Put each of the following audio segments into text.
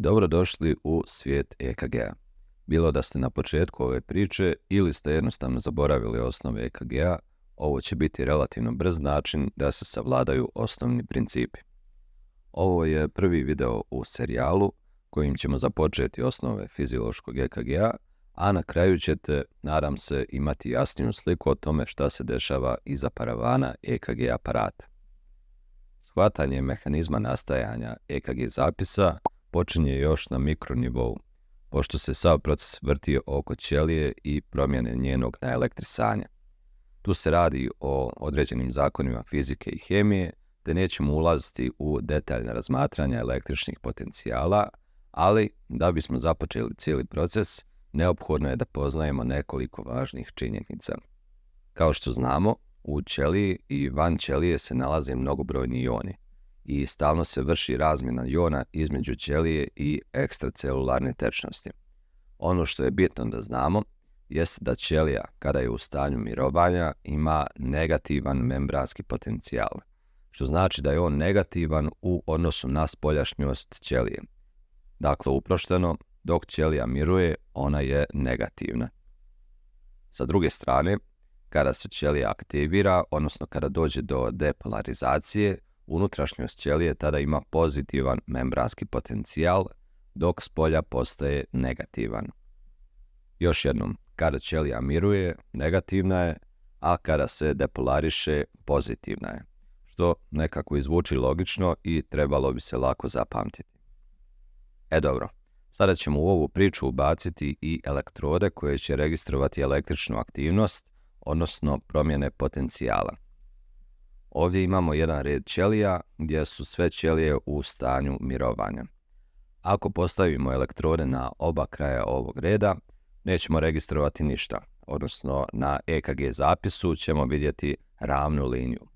Dobrodošli u svijet EKG-a. Bilo da ste na početku ove priče ili ste jednostavno zaboravili osnove EKG-a, ovo će biti relativno brz način da se savladaju osnovni principi. Ovo je prvi video u serijalu kojim ćemo započeti osnove fiziološkog EKG-a, a na kraju ćete, nadam se, imati jasniju sliku o tome šta se dešava iza paravana EKG aparata. Shvatanje mehanizma nastajanja EKG zapisa počinje još na mikronivou, pošto se sav proces vrti oko ćelije i promjene njenog naelektrisanja. Tu se radi o određenim zakonima fizike i hemije, te nećemo ulaziti u detaljna razmatranja električnih potencijala, ali da bismo započeli cijeli proces, neophodno je da poznajemo nekoliko važnih činjenica. Kao što znamo, u ćeliji i van ćelije se nalaze mnogobrojni ioni i stalno se vrši razmjena jona između ćelije i ekstracelularne tečnosti. Ono što je bitno da znamo jeste da ćelija, kada je u stanju mirovanja, ima negativan membranski potencijal, što znači da je on negativan u odnosu na spoljašnjost ćelije. Dakle, uprošteno, dok ćelija miruje, ona je negativna. Sa druge strane, kada se ćelija aktivira, odnosno kada dođe do depolarizacije, unutrašnjost ćelije tada ima pozitivan membranski potencijal, dok spolja postaje negativan. Još jednom, kada ćelija miruje, negativna je, a kada se depolariše, pozitivna je, što nekako izvuči logično i trebalo bi se lako zapamtiti. Dobro, sada ćemo u ovu priču ubaciti i elektrode koje će registrovati električnu aktivnost, odnosno promjene potencijala. Ovdje imamo jedan red ćelija gdje su sve ćelije u stanju mirovanja. Ako postavimo elektrode na oba kraja ovog reda, nećemo registrovati ništa, odnosno na EKG zapisu ćemo vidjeti ravnu liniju.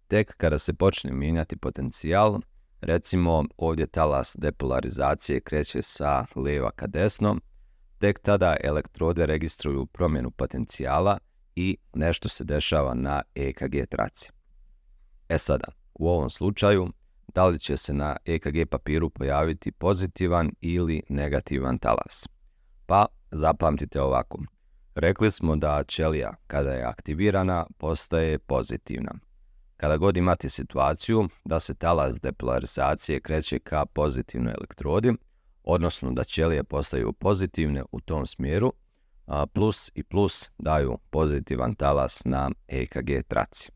Tek kada se počne mijenjati potencijal, recimo ovdje talas depolarizacije kreće sa lijeva ka desno, tek tada elektrode registruju promjenu potencijala i nešto se dešava na EKG traci. Sada, u ovom slučaju, da li će se na EKG papiru pojaviti pozitivan ili negativan talas? Pa, zapamtite ovako. Rekli smo da ćelija, kada je aktivirana, postaje pozitivna. Kada god imate situaciju da se talas depolarizacije kreće ka pozitivnoj elektrodi, odnosno da ćelije postaju pozitivne u tom smjeru, plus i plus daju pozitivan talas na EKG traci.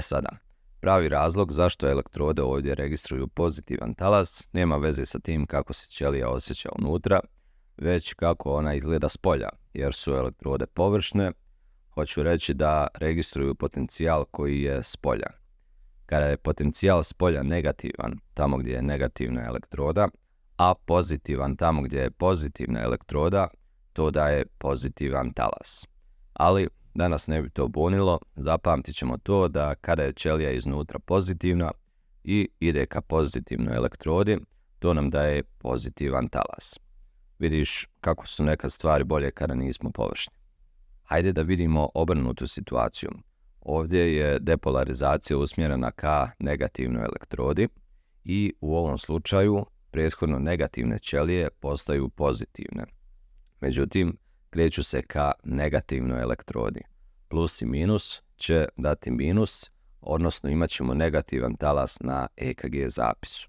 Sada, pravi razlog zašto elektrode ovdje registruju pozitivan talas nema veze sa tim kako se ćelija osjeća unutra, već kako ona izgleda spolja, jer su elektrode površne, hoću reći da registruju potencijal koji je spolja. Kada je potencijal spolja negativan tamo gdje je negativna elektroda, a pozitivan tamo gdje je pozitivna elektroda, to daje pozitivan talas. Ali da nas ne bi to bunilo, zapamtit ćemo to da kada je ćelija iznutra pozitivna i ide ka pozitivnoj elektrodi, to nam daje pozitivan talas. Vidiš kako su nekad stvari bolje kada nismo površni. Hajde da vidimo obrnutu situaciju. Ovdje je depolarizacija usmjerena ka negativnoj elektrodi i u ovom slučaju prethodno negativne ćelije postaju pozitivne. Međutim, kreću se ka negativnoj elektrodi. Plus i minus će dati minus, odnosno imat ćemo negativan talas na EKG zapisu.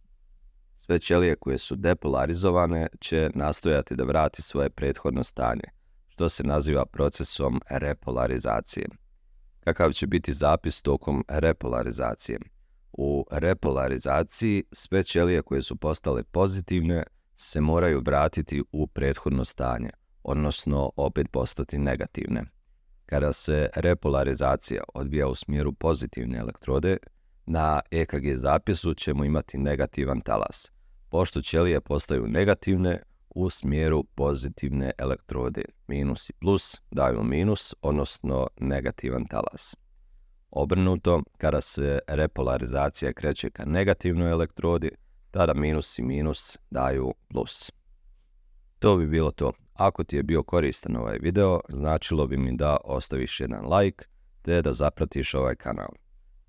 Sve ćelije koje su depolarizovane će nastojati da vrati svoje prethodno stanje, što se naziva procesom repolarizacije. Kakav će biti zapis tokom repolarizacije? U repolarizaciji sve ćelije koje su postale pozitivne se moraju vratiti u prethodno stanje, odnosno opet postati negativne. Kada se repolarizacija odvija u smjeru pozitivne elektrode, na EKG zapisu ćemo imati negativan talas, pošto ćelije postaju negativne u smjeru pozitivne elektrode. Minus i plus daju minus, odnosno negativan talas. Obrnuto, kada se repolarizacija kreće ka negativnoj elektrodi, tada minus i minus daju plus. To bi bilo to. Ako ti je bio koristan ovaj video, značilo bi mi da ostaviš jedan like, te da zapratiš ovaj kanal.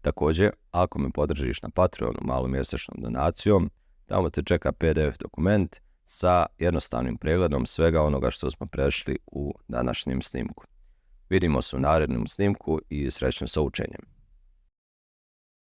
Također, ako me podržiš na Patreonu malom mjesečnom donacijom, Tamo te čeka PDF dokument sa jednostavnim pregledom svega onoga što smo prešli u današnjem snimku. Vidimo se u narednom snimku i srećno sa učenjem.